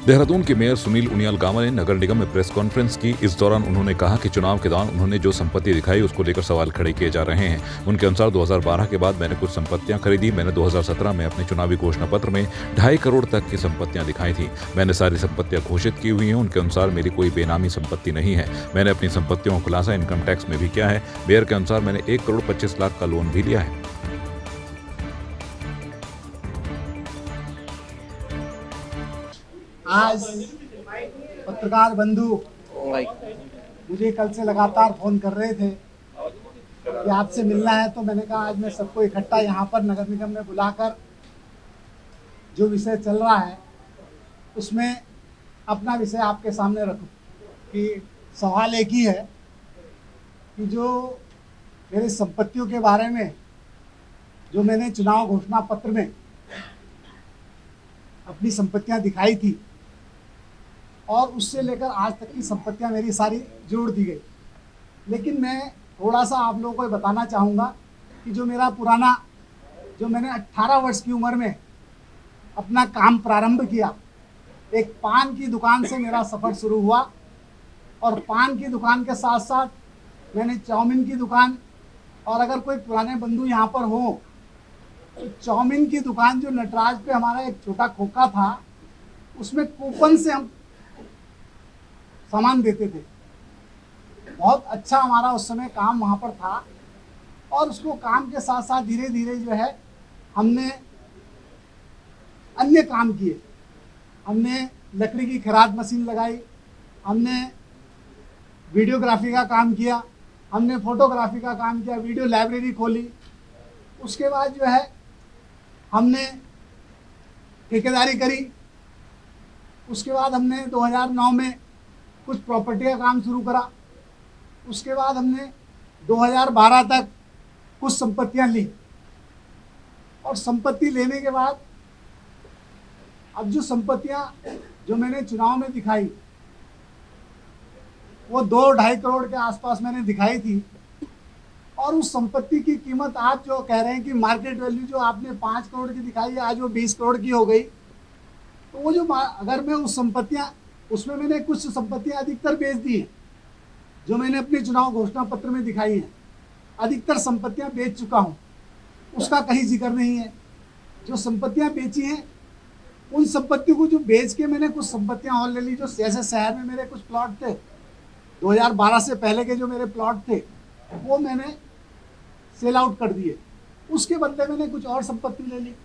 देहरादून के मेयर सुनील उनियाल गामा ने नगर निगम में प्रेस कॉन्फ्रेंस की। इस दौरान उन्होंने कहा कि चुनाव के दौरान उन्होंने जो संपत्ति दिखाई उसको लेकर सवाल खड़े किए जा रहे हैं। उनके अनुसार 2012 के बाद मैंने कुछ संपत्तियां खरीदी। मैंने 2017 में अपने चुनावी घोषणा पत्र में 2.5 करोड़ तक की संपत्तियां दिखाई थी। मैंने सारी संपत्तियां घोषित की हुई हैं। उनके अनुसार मेरी कोई बेनामी संपत्ति नहीं है। मैंने अपनी संपत्तियों का खुलासा इनकम टैक्स में भी किया है। मेयर के अनुसार मैंने 1 करोड़ 25 लाख का लोन भी लिया है। आज पत्रकार बंधु मुझे कल से लगातार फोन कर रहे थे कि आपसे मिलना है, तो मैंने कहा आज मैं सबको इकट्ठा यहाँ पर नगर निगम में बुलाकर जो विषय चल रहा है उसमें अपना विषय आपके सामने रखूं। कि सवाल एक ही है कि जो मेरी संपत्तियों के बारे में जो मैंने चुनाव घोषणा पत्र में अपनी संपत्तियां दिखाई थी और उससे लेकर आज तक की संपत्तियां मेरी सारी जोड़ दी गई। लेकिन मैं थोड़ा सा आप लोगों को बताना चाहूँगा कि जो मेरा पुराना जो मैंने 18 वर्ष की उम्र में अपना काम प्रारंभ किया, एक पान की दुकान से मेरा सफ़र शुरू हुआ और पान की दुकान के साथ साथ मैंने चाउमीन की दुकान, और अगर कोई पुराने बंधु यहाँ पर हो तो चाउमीन की दुकान जो नटराज पे हमारा एक छोटा खोखा था उसमें कूपन से हम सामान देते थे। बहुत अच्छा हमारा उस समय काम वहाँ पर था और उसको काम के साथ साथ धीरे धीरे जो है हमने अन्य काम किए। हमने लकड़ी की खराद मशीन लगाई, हमने वीडियोग्राफी का काम किया, हमने फोटोग्राफी का काम किया, वीडियो लाइब्रेरी खोली। उसके बाद जो है हमने ठेकेदारी करी। उसके बाद हमने 2009 में कुछ प्रॉपर्टी का काम शुरू करा। उसके बाद हमने 2012 तक कुछ संपत्तियां ली और संपत्ति लेने के बाद अब जो संपत्तियां जो मैंने चुनाव में दिखाई वो 2-2.5 करोड़ के आसपास मैंने दिखाई थी। और उस संपत्ति की कीमत आप जो कह रहे हैं कि मार्केट वैल्यू जो आपने 5 करोड़ की दिखाई है आज वो 20 करोड़ की हो गई। तो वो जो अगर मैं उस संपत्तियां उसमें मैंने कुछ संपत्तियां अधिकतर बेच दी हैं जो मैंने अपने चुनाव घोषणा पत्र में दिखाई हैं। अधिकतर संपत्तियां बेच चुका हूं, उसका कहीं जिक्र नहीं है। जो संपत्तियां बेची हैं उन संपत्तियों को जो बेच के मैंने कुछ संपत्तियां और ले ली। जो जैसे शहर में मेरे कुछ प्लॉट थे 2012 से पहले के जो मेरे प्लॉट थे वो मैंने सेल आउट कर दिए। उसके बदले मैंने कुछ और संपत्ति ले ली।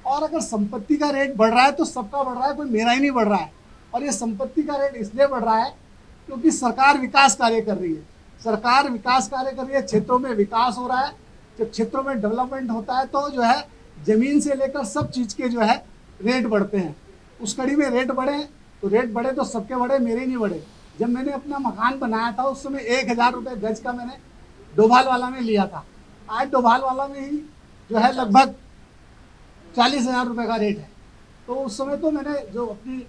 और अगर संपत्ति का रेट बढ़ रहा है तो सबका बढ़ रहा है, कोई मेरा ही नहीं बढ़ रहा है। और ये संपत्ति का रेट इसलिए बढ़ रहा है क्योंकि सरकार विकास कार्य कर रही है। सरकार विकास कार्य कर रही है, क्षेत्रों में विकास हो रहा है। जब क्षेत्रों में डेवलपमेंट होता है तो जो है ज़मीन से लेकर सब चीज़ के जो है रेट बढ़ते हैं। उस कड़ी में रेट बढ़े तो सबके बढ़े, मेरे ही नहीं बढ़े। जब मैंने अपना मकान बनाया था उस समय 1000 रुपये गज का मैंने डोभाल वाला में लिया था। आज डोभाल वाला में ही जो है लगभग 40,000 रुपये का रेट है। तो उस समय तो मैंने जो अपनी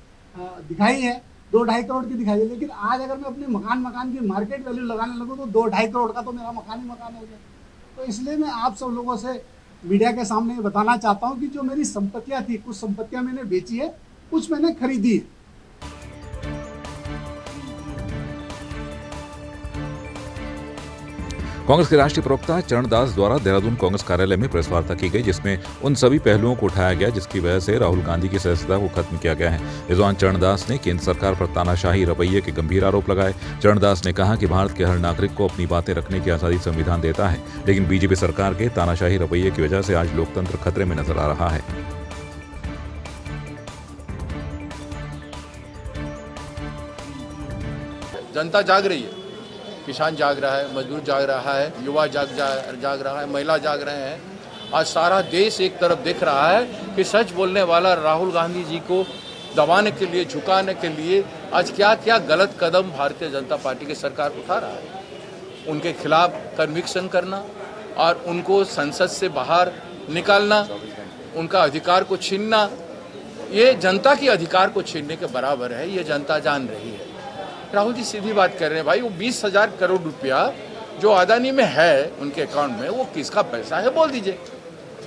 दिखाई है 2-2.5 करोड़ की दिखाई है। लेकिन आज अगर मैं अपने मकान की मार्केट वैल्यू लगाने लगूँ तो 2-2.5 करोड़ का तो मेरा मकान ही मकान हो गया। तो इसलिए मैं आप सब लोगों से मीडिया के सामने ये बताना चाहता हूँ कि जो मेरी संपत्तियाँ थी, कुछ संपत्तियाँ मैंने बेची है, कुछ मैंने खरीदी है। कांग्रेस के राष्ट्रीय प्रवक्ता चरणदास द्वारा देहरादून कांग्रेस कार्यालय में प्रेस वार्ता की गई, जिसमें उन सभी पहलुओं को उठाया गया जिसकी वजह से राहुल गांधी की सदस्यता को खत्म किया गया है। इस दौरान चरणदास ने केंद्र सरकार पर तानाशाही रवैये के गंभीर आरोप लगाए। चरणदास ने कहा कि भारत के हर नागरिक को अपनी बातें रखने की आजादी संविधान देता है, लेकिन बीजेपी सरकार के तानाशाही रवैये की वजह से आज लोकतंत्र खतरे में नजर आ रहा है। जनता जाग रही है, किसान जाग रहा है, मजदूर जाग रहा है, युवा जाग रहा है, महिला जाग रहे हैं। आज सारा देश एक तरफ देख रहा है कि सच बोलने वाला राहुल गांधी जी को दबाने के लिए, झुकाने के लिए आज क्या क्या गलत कदम भारतीय जनता पार्टी की सरकार उठा रहा है। उनके खिलाफ कन्विक्शन करना और उनको संसद से बाहर निकालना, उनका अधिकार को छीनना, ये जनता के अधिकार को छीनने के बराबर है। ये जनता जान रही है। राहुल जी सीधी बात कर रहे हैं भाई, वो 20,000 करोड़ रुपया जो अदानी में है उनके अकाउंट में, वो किसका पैसा है बोल दीजिए।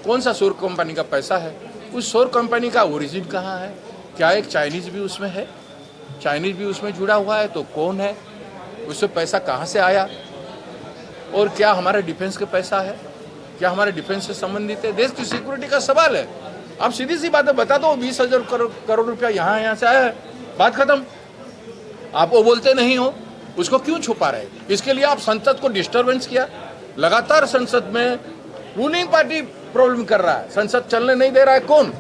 कौन सा सौर कंपनी का पैसा है? उस सौर कंपनी का ओरिजिन कहाँ है? क्या एक चाइनीज़ भी उसमें है? चाइनीज़ भी उसमें जुड़ा हुआ है तो कौन है? उससे पैसा कहाँ से आया? और क्या हमारे डिफेंस का पैसा है? क्या हमारे डिफेंस से संबंधित है? देश की सिक्योरिटी का सवाल है। आप सीधी सी बातें बता दो, 20,000 करोड़ रुपया यहाँ से आया है, बात खत्म। आप वो बोलते नहीं हो, उसको क्यों छुपा रहे? इसके लिए आप संसद को डिस्टर्बेंस किया। लगातार संसद में रूलिंग पार्टी प्रॉब्लम कर रहा है, संसद चलने नहीं दे रहा है। कौन?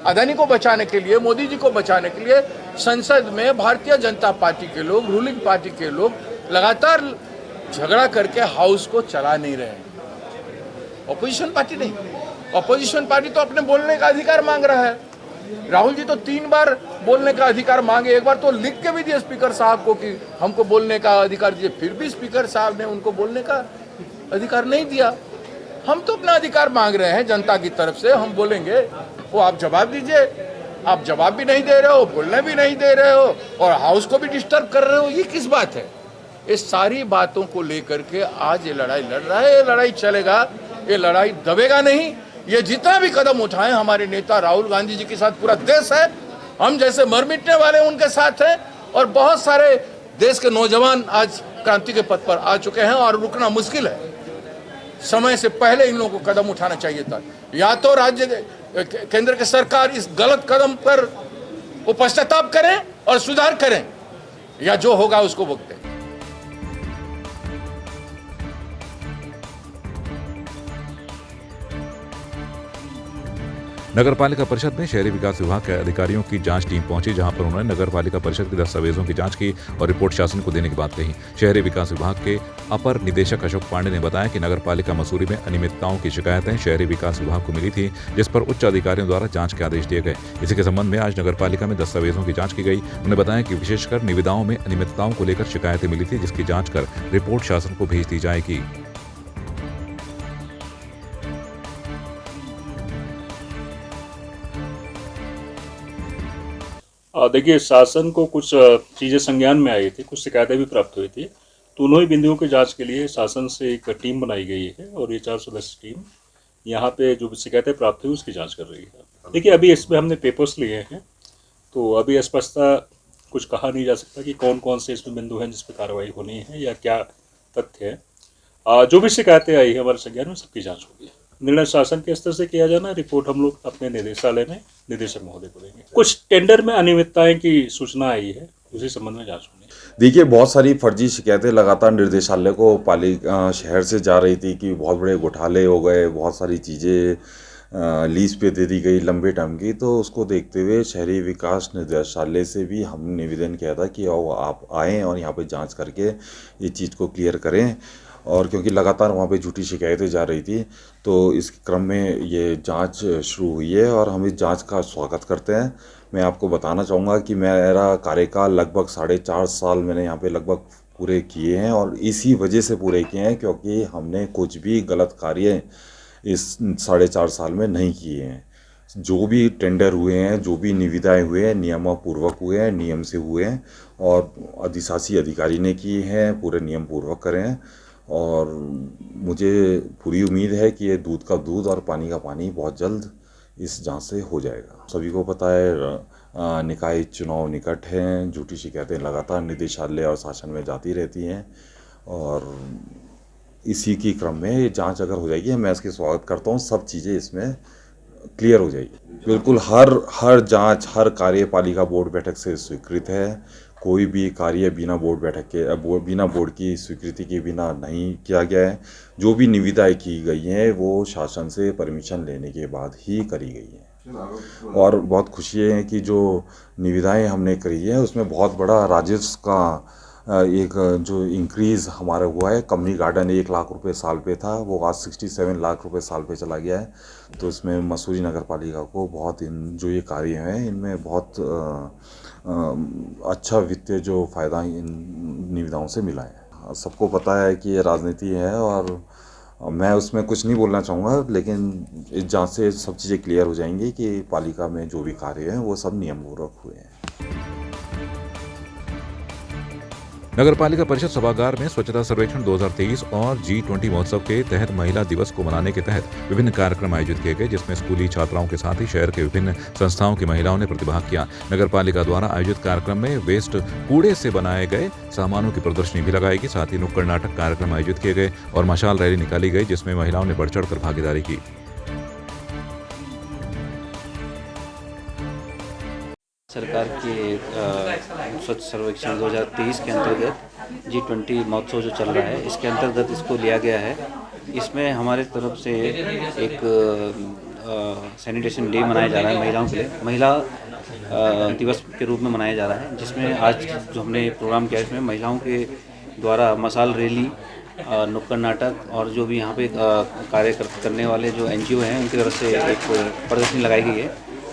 अदानी को बचाने के लिए, मोदी जी को बचाने के लिए संसद में भारतीय जनता पार्टी के लोग, रूलिंग पार्टी के लोग लगातार झगड़ा करके हाउस को चला नहीं रहे हैं। ऑपोजिशन पार्टी नहीं, ऑपोजिशन पार्टी तो अपने बोलने का अधिकार मांग रहा है। राहुल जी तो 3 बार बोलने का अधिकार मांगे, एक बार तो लिख के भी दिए स्पीकर साहब को कि हमको बोलने का अधिकार दीजिए, फिर भी स्पीकर साहब ने उनको बोलने का अधिकार नहीं दिया। हम तो अपना अधिकार मांग रहे हैं जनता की तरफ से, हम बोलेंगे, वो आप जवाब दीजिए। आप जवाब भी नहीं दे रहे हो, बोलने भी नहीं दे रहे हो और हाउस को भी डिस्टर्ब कर रहे हो, ये किस बात है? इस सारी बातों को लेकर के आज ये लड़ाई लड़ रहा है। ये लड़ाई चलेगा, ये लड़ाई दबेगा नहीं। ये जितना भी कदम उठाएं हमारे नेता राहुल गांधी जी के साथ पूरा देश है, हम जैसे मर मिटने वाले उनके साथ हैं और बहुत सारे देश के नौजवान आज क्रांति के पथ पर आ चुके हैं और रुकना मुश्किल है। समय से पहले इन लोगों को कदम उठाना चाहिए था। या तो राज्य केंद्र की सरकार इस गलत कदम पर वो पश्चाताप करें और सुधार करें, या जो होगा उसको भुगतें। नगर पालिका परिषद में शहरी विकास विभाग के अधिकारियों की जांच टीम पहुंची, जहां पर उन्होंने नगर पालिका परिषद के दस्तावेजों की जांच की और रिपोर्ट शासन को देने की बात कही। शहरी विकास विभाग के अपर निदेशक अशोक पांडे ने बताया कि नगर पालिका मसूरी में अनियमितताओं की शिकायतें शहरी विकास विभाग को मिली थी, जिस पर उच्च अधिकारियों द्वारा जांच के आदेश दिए गए। इसी के संबंध में आज नगर पालिका में दस्तावेजों की जांच की गई। उन्होंने बताया कि विशेषकर निविदाओं में अनियमितताओं को लेकर शिकायतें मिली थी, जिसकी जांच कर रिपोर्ट शासन को भेज दी जाएगी। देखिए, शासन को कुछ चीज़ें संज्ञान में आई थी, कुछ शिकायतें भी प्राप्त हुई थी, तो उन्हीं बिंदुओं की जांच के लिए शासन से एक टीम बनाई गई है और ये 4 सदस्यीय टीम यहाँ पे जो भी शिकायतें प्राप्त हुई उसकी जांच कर रही है। देखिए, अभी इसमें हमने पेपर्स लिए हैं, तो अभी स्पष्टता कुछ कहा नहीं जा सकता कि कौन कौन से इसमें बिंदु हैं जिस पर कार्रवाई होनी है या क्या तथ्य है। जो भी शिकायतें आई है हमारे संज्ञान में, सबकी जाँच होगी। निर्णय शासन के स्तर से किया जाना, रिपोर्ट हम लोग अपने निदेशालय में निदेशक महोदय को देंगे। कुछ टेंडर में अनियमितताएं की सूचना आई है, उसी संबंध में जांच होनी है। देखिए, बहुत सारी फर्जी शिकायतें लगातार निर्देशालय को पालिका शहर से जा रही थी कि बहुत बड़े घोटाले हो गए, बहुत सारी चीज़ें लीज पे दे दी गई लंबे टाइम की। तो उसको देखते हुए शहरी विकास निदेशालय से भी हमने निवेदन किया था कि आप आएँ और यहाँ पर जाँच करके ये चीज़ को क्लियर करें। और क्योंकि लगातार वहाँ पे झूठी शिकायतें जा रही थी, तो इस क्रम में ये जांच शुरू हुई है और हम इस जांच का स्वागत करते हैं। मैं आपको बताना चाहूँगा कि मेरा कार्यकाल लगभग 4.5 साल मैंने यहाँ पे लगभग पूरे किए हैं और इसी वजह से पूरे किए हैं क्योंकि हमने कुछ भी गलत कार्य इस 4.5 साल में नहीं किए हैं। जो भी टेंडर हुए हैं, जो भी निविदाएँ हुए हैं, नियमपूर्वक हुए हैं, नियम से हुए हैं और अधिशासी अधिकारी ने किए हैं, पूरे नियम पूर्वक करें हैं। और मुझे पूरी उम्मीद है कि ये दूध का दूध और पानी का पानी बहुत जल्द इस जांच से हो जाएगा। सभी को पता है निकाय चुनाव निकट हैं, झूठी शिकायतें लगातार निदेशालय और शासन में जाती रहती हैं और इसी की क्रम में ये जांच अगर हो जाएगी, मैं इसके स्वागत करता हूँ। सब चीज़ें इसमें क्लियर हो जाएगी। बिल्कुल हर जांच, हर कार्य पालिका बोर्ड बैठक से स्वीकृत है। कोई भी कार्य बिना बोर्ड की स्वीकृति के बिना नहीं किया गया है। जो भी निविदाएं की गई हैं वो शासन से परमिशन लेने के बाद ही करी गई हैं। और बहुत खुशी है कि जो निविदाएं हमने करी है उसमें बहुत बड़ा राजस्व का एक जो इंक्रीज़ हमारा हुआ है। कमनी गार्डन 1 लाख रुपए साल पे था, वो आज 67 लाख रुपए साल पे चला गया है। तो इसमें मसूरी नगर पालिका को बहुत जो ये कार्य हैं इनमें बहुत अच्छा वित्तीय जो फ़ायदा इन निविदाओं से मिला है। सबको पता है कि ये राजनीति है और मैं उसमें कुछ नहीं बोलना चाहूँगा, लेकिन इस जांच से सब चीज़ें क्लियर हो जाएंगी कि पालिका में जो भी कार्य हैं वो सब नियमपूर्वक हुए हैं। नगर पालिका परिषद सभागार में स्वच्छता सर्वेक्षण 2023 और G20 महोत्सव के तहत महिला दिवस को मनाने के तहत विभिन्न कार्यक्रम आयोजित किए गए, जिसमें स्कूली छात्राओं के साथ ही शहर के विभिन्न संस्थाओं की महिलाओं ने प्रतिभाग किया। नगर पालिका द्वारा आयोजित कार्यक्रम में वेस्ट कूड़े से बनाए गए सामानों की प्रदर्शनी भी लगाई गई। साथ ही नुक्कड़ नाटक कार्यक्रम आयोजित किए गए और मशाल रैली निकाली गई, जिसमें महिलाओं ने बढ़ चढ़कर भागीदारी की। सरकार के स्वच्छ सर्वेक्षण 2023 के अंतर्गत G20 महोत्सव जो चल रहा है, इसके अंतर्गत इसको लिया गया है। इसमें हमारे तरफ से एक सैनिटेशन डे मनाया जा रहा है महिलाओं के लिए, महिला दिवस के रूप में मनाया जा रहा है, जिसमें आज जो हमने प्रोग्राम किया इसमें महिलाओं के द्वारा मशाल रैली, नुक्कड़ नाटक और जो भी यहाँ पे कार्य करने वाले जो NGO हैं उनकी तरफ से एक प्रदर्शनी लगाई गई है,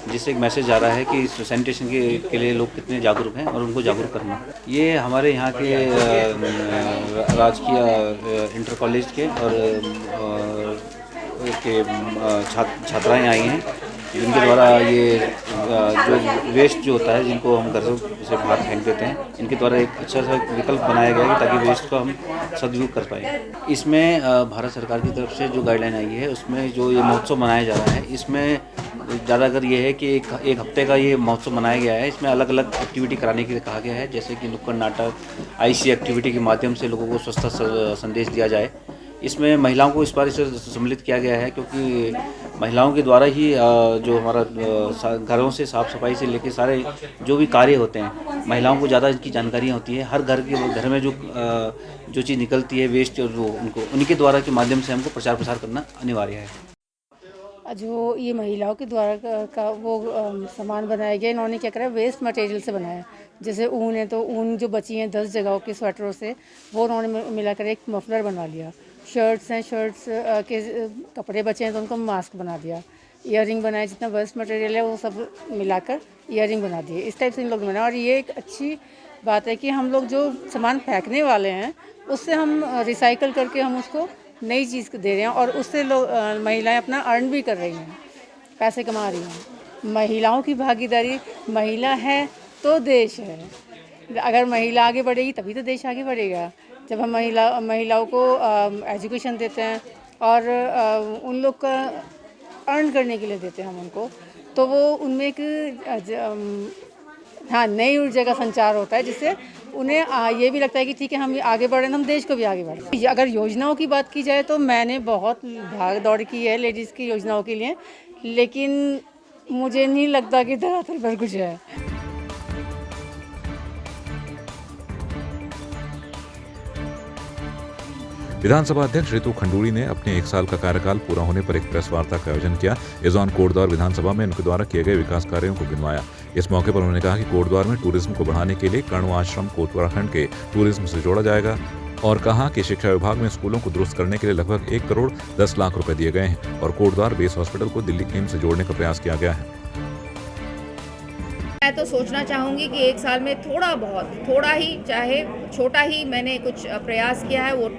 जिससे एक मैसेज आ रहा है कि सैनिटेशन के लिए लोग कितने जागरूक हैं और उनको जागरूक करना। ये हमारे यहाँ के राजकीय इंटर कॉलेज के और के छात्राएँ आई हैं, जिनके द्वारा ये जो वेस्ट जो होता है, जिनको हम घर से बाहर फेंक देते हैं, इनके द्वारा एक अच्छा सा विकल्प बनाया गया है ताकि वेस्ट को हम सदुपयोग कर पाएँ। इसमें भारत सरकार की तरफ से जो गाइडलाइन आई है, उसमें जो ये महोत्सव मनाया जा रहा है, इसमें ज़्यादातर ये है कि एक हफ्ते का ये महोत्सव मनाया गया है। इसमें अलग अलग एक्टिविटी कराने के लिए कहा गया है, जैसे कि नुक्कड़ नाटक, IC एक्टिविटी के माध्यम से लोगों को स्वच्छता संदेश दिया जाए। इसमें महिलाओं को इस बार इसे सम्मिलित किया गया है, क्योंकि महिलाओं के द्वारा ही जो हमारा घरों से साफ़ सफाई से लेकर सारे जो भी कार्य होते हैं, महिलाओं को ज़्यादा इसकी जानकारी होती है। हर घर में जो चीज़ निकलती है वेस्ट, और उनको उनके द्वारा के माध्यम से हमको प्रचार प्रसार करना अनिवार्य है। जो ये महिलाओं के द्वारा का वो सामान बनाया गया, इन्होंने क्या करा, वेस्ट मटेरियल से बनाया। जैसे ऊन है तो ऊन जो बची हैं 10 जगहों के स्वेटरों से, वो उन्होंने मिलाकर एक मफलर बना लिया। शर्ट्स हैं, शर्ट्स के कपड़े बचे हैं तो उनको मास्क बना दिया। ईयरिंग बनाए, जितना वेस्ट मटेरियल है वो सब मिलाकर ईयरिंग बना दिए। इस टाइप से इन लोग ने बनाया। और ये एक अच्छी बात है कि हम लोग जो सामान फेंकने वाले हैं उससे हम रिसाइकल करके हम उसको नई चीज़ दे रहे हैं, और उससे लोग महिलाएं अपना अर्न भी कर रही हैं, पैसे कमा रही हैं। महिलाओं की भागीदारी, महिला है तो देश है। अगर महिला आगे बढ़ेगी तभी तो देश आगे बढ़ेगा। जब हम महिलाओं को एजुकेशन देते हैं और उन लोग का अर्न करने के लिए देते हैं हम उनको, तो वो उनमें एक नई ऊर्जा का संचार होता है, जिससे उन्हें ये भी लगता है कि ठीक है, हम आगे बढ़ रहे हैं, हम देश को भी आगे बढ़ रहे हैं। अगर योजनाओं की बात की जाए तो मैंने बहुत भाग दौड़ की है लेडीज़ की योजनाओं के लिए, लेकिन मुझे नहीं लगता कि धरातल पर कुछ है। विधानसभा अध्यक्ष रितु खंडूड़ी ने अपने 1 साल का कार्यकाल पूरा होने पर एक प्रेस वार्ता का आयोजन किया। इस दौरान कोटद्वार विधानसभा में उनके द्वारा किए गए विकास कार्यों को गिनवाया। इस मौके पर उन्होंने कहा कि कोटद्वार में टूरिज्म को बढ़ाने के लिए कण्व आश्रम को उत्तराखंड के टूरिज्म से जोड़ा जाएगा, और कहा कि शिक्षा विभाग में स्कूलों को दुरुस्त करने के लिए लगभग 1 करोड़ 10 लाख रुपए दिए गए हैं, और कोटद्वार बेस हॉस्पिटल को दिल्ली एम्स से जोड़ने का प्रयास किया गया है। मैं तो सोचना चाहूँगी कि 1 साल में थोड़ा ही, चाहे छोटा ही, मैंने कुछ प्रयास किया है, वो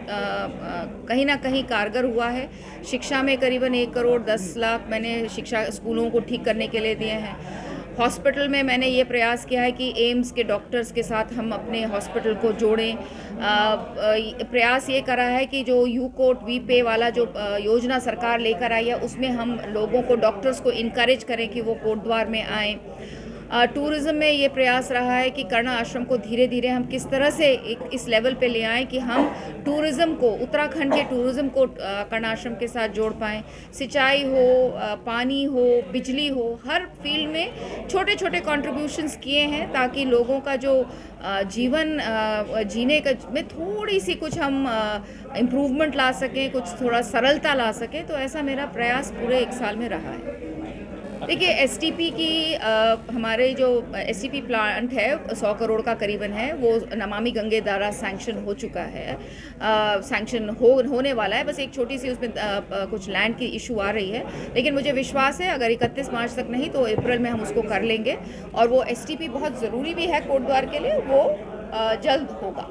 कहीं ना कहीं कारगर हुआ है। शिक्षा में करीबन 1 करोड़ 10 लाख मैंने शिक्षा स्कूलों को ठीक करने के लिए दिए हैं। हॉस्पिटल में मैंने ये प्रयास किया है कि एम्स के डॉक्टर्स के साथ हम अपने हॉस्पिटल को जोड़ें। प्रयास ये करा है कि जो यूकोट वीपे वाला जो योजना सरकार लेकर आई है, उसमें हम लोगों को, डॉक्टर्स को इनकरेज करें कि वो कोटद्वार में आएँ। टूरिज़्म में ये प्रयास रहा है कि कर्ण आश्रम को धीरे धीरे हम किस तरह से इस लेवल पे ले आएँ कि हम टूरिज़्म को, उत्तराखंड के टूरिज़्म को कर्ण आश्रम के साथ जोड़ पाएँ। सिंचाई हो, पानी हो, बिजली हो, हर फील्ड में छोटे छोटे कॉन्ट्रीब्यूशंस किए हैं, ताकि लोगों का जो जीवन जीने का में थोड़ी सी कुछ हम इम्प्रूवमेंट ला सकें, कुछ थोड़ा सरलता ला सकें। तो ऐसा मेरा प्रयास पूरे 1 साल में रहा है। देखिए, STP की हमारे जो STP प्लांट है 100 करोड़ का करीबन है, वो नमामि गंगे द्वारा सैंक्शन हो चुका है, सैंक्शन होने वाला है। बस एक छोटी सी उसमें कुछ लैंड की इशू आ रही है, लेकिन मुझे विश्वास है अगर 31 मार्च तक नहीं तो अप्रैल में हम उसको कर लेंगे। और वो STP बहुत ज़रूरी भी है कोटद्वार के लिए, वो जल्द होगा।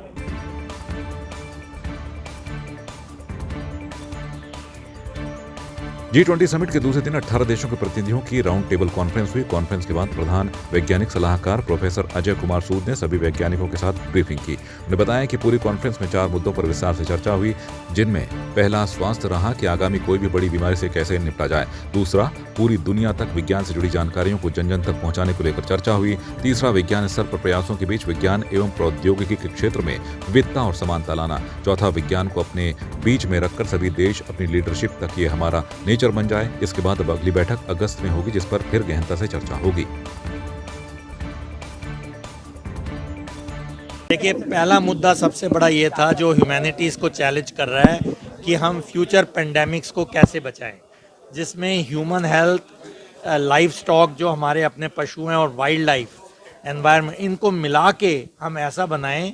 G20 समिट के दूसरे दिन 18 देशों के प्रतिनिधियों की राउंड टेबल कॉन्फ्रेंस हुई। कॉन्फ्रेंस के बाद प्रधान वैज्ञानिक सलाहकार प्रोफेसर अजय कुमार सूद ने सभी वैज्ञानिकों के साथ ब्रीफिंग की। उन्हें बताया कि पूरी कॉन्फ्रेंस में 4 मुद्दों पर विस्तार से चर्चा हुई, जिनमें पहला स्वास्थ्य रहा कि आगामी कोई भी बड़ी बीमारी से कैसे निपटा जाए। दूसरा, पूरी दुनिया तक विज्ञान से जुड़ी जानकारियों को जन जन तक पहुंचाने को लेकर चर्चा हुई। तीसरा, विज्ञान स्तर पर प्रयासों के बीच विज्ञान एवं प्रौद्योगिकी के क्षेत्र में विविधता और समानता लाना। चौथा, विज्ञान को अपने बीच में रखकर सभी देश अपनी लीडरशिप तक ये हमारा नेचर बन जाए। इसके बाद अब अगली बैठक अगस्त में होगी, जिस पर फिर गहनता से चर्चा होगी। देखिए, पहला मुद्दा सबसे बड़ा ये था जो ह्यूमैनिटीज़ को चैलेंज कर रहा है कि हम फ्यूचर पेंडेमिक्स को कैसे बचाएं, जिसमें ह्यूमन हेल्थ, लाइफ स्टॉक जो हमारे अपने पशु हैं और वाइल्ड लाइफ एनवायरनमेंट, इनको मिला के हम ऐसा बनाएं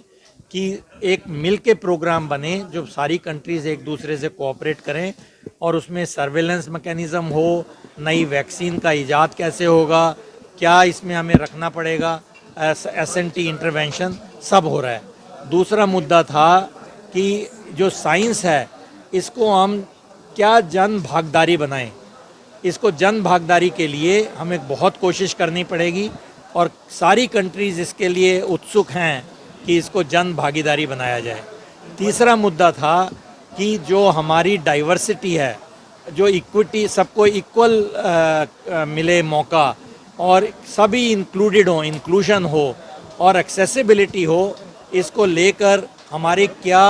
कि एक मिल के प्रोग्राम बने जो सारी कंट्रीज़ एक दूसरे से कोऑपरेट करें और उसमें सर्वेलेंस मैकेनिज़्म हो, नई वैक्सीन का इजाद कैसे होगा, क्या इसमें हमें रखना पड़ेगा, SNT इंटरवेंशन सब हो रहा है। दूसरा मुद्दा था कि जो साइंस है इसको हम क्या जन भागीदारी बनाएं। इसको जन भागीदारी के लिए हमें बहुत कोशिश करनी पड़ेगी और सारी कंट्रीज़ इसके लिए उत्सुक हैं कि इसको जन भागीदारी बनाया जाए। तीसरा मुद्दा था कि जो हमारी डाइवर्सिटी है, जो इक्विटी, सबको इक्वल मिले मौका और सभी इंक्लूडेड हो, इंक्लूजन हो और एक्सेसिबिलिटी हो, इसको लेकर हमारे क्या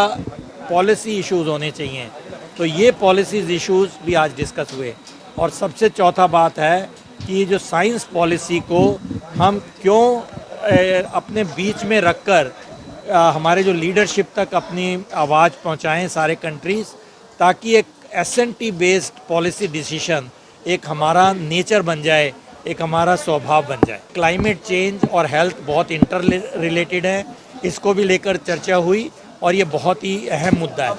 पॉलिसी इश्यूज होने चाहिए। तो ये पॉलिसीज इश्यूज भी आज डिस्कस हुए। और सबसे चौथा बात है कि जो साइंस पॉलिसी को हम क्यों अपने बीच में रखकर हमारे जो लीडरशिप तक अपनी आवाज़ पहुंचाएं सारे कंट्रीज़, ताकि एक SNT बेस्ड पॉलिसी डिसीजन एक हमारा नेचर बन जाए, एक हमारा स्वभाव बन जाए। क्लाइमेट चेंज और हेल्थ बहुत इंटर रिलेटेड है, इसको भी लेकर चर्चा हुई और ये बहुत ही अहम मुद्दा है।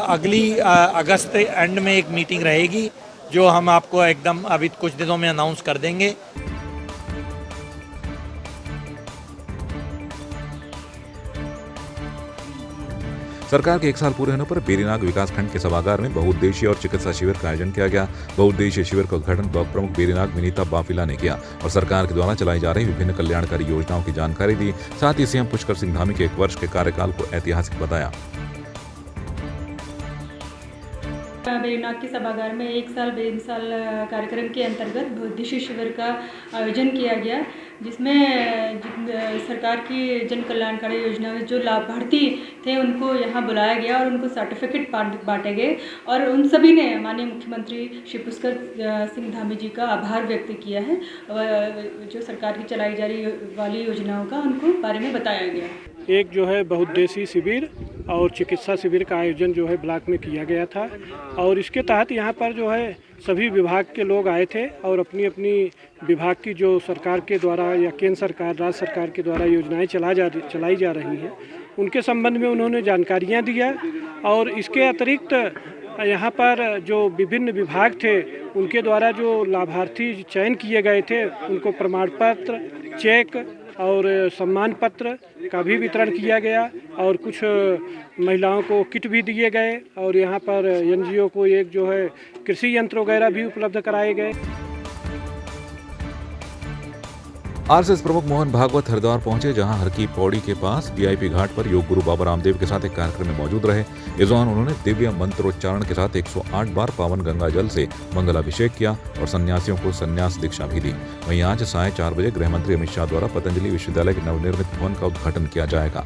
अगली अगस्त एंड में एक मीटिंग रहेगी जो हम आपको एकदम अभी कुछ दिनों में अनाउंस कर देंगे। सरकार के 1 साल पूरे होने पर बेरीनाग विकासखंड के सभागार में बहुउद्देशीय और चिकित्सा शिविर का आयोजन किया गया। बहुउद्देशीय शिविर का उद्घाटन ब्लॉक प्रमुख बेरीनाग विनीता बाफिला ने किया और सरकार के द्वारा चलाई जा रही विभिन्न कल्याणकारी योजनाओं की जानकारी दी। साथ ही सीएम पुष्कर सिंह धामी के 1 वर्ष के कार्यकाल को ऐतिहासिक बताया। बेरीनाग के सभागार में 1 साल बेमिसाल कार्यक्रम के अंतर्गत बहुउद्देशीय शिविर का आयोजन किया गया, जिसमें सरकार की जन कल्याणकारी योजना में जो लाभार्थी थे उनको यहाँ बुलाया गया और उनको सर्टिफिकेट बांटे गए और उन सभी ने माननीय मुख्यमंत्री श्री पुष्कर सिंह धामी जी का आभार व्यक्त किया है। जो सरकार की चलाई जा रही वाली योजनाओं का उनको बारे में बताया गया। एक जो है बहुउद्देशीय शिविर और चिकित्सा शिविर का आयोजन जो है ब्लॉक में किया गया था और इसके तहत यहाँ पर जो है सभी विभाग के लोग आए थे और अपनी अपनी विभाग की जो सरकार के द्वारा या केंद्र सरकार, राज्य सरकार के द्वारा योजनाएं चलाई जा रही हैं उनके संबंध में उन्होंने जानकारियाँ दिया। और इसके अतिरिक्त यहाँ पर जो विभिन्न विभाग थे उनके द्वारा जो लाभार्थी चयन किए गए थे उनको प्रमाण पत्र, चेक और सम्मान पत्र का भी वितरण किया गया और कुछ महिलाओं को किट भी दिए गए और यहाँ पर NGO को एक जो है कृषि यंत्र वगैरह भी उपलब्ध कराए गए। RSS प्रमुख मोहन भागवत हरिद्वार पहुंचे, जहां हर की पौड़ी के पास VIP घाट पर योग गुरु बाबा रामदेव के साथ एक कार्यक्रम में मौजूद रहे। इस दौरान उन्होंने दिव्य मंत्रोच्चारण के साथ 108 बार पावन गंगा जल से मंगलाभिषेक किया और सन्यासियों को संन्यास दीक्षा भी दी। वहीं आज 4:30 बजे गृह मंत्री अमित शाह द्वारा पतंजलि विश्वविद्यालय के नवनिर्मित भवन का उद्घाटन किया जाएगा।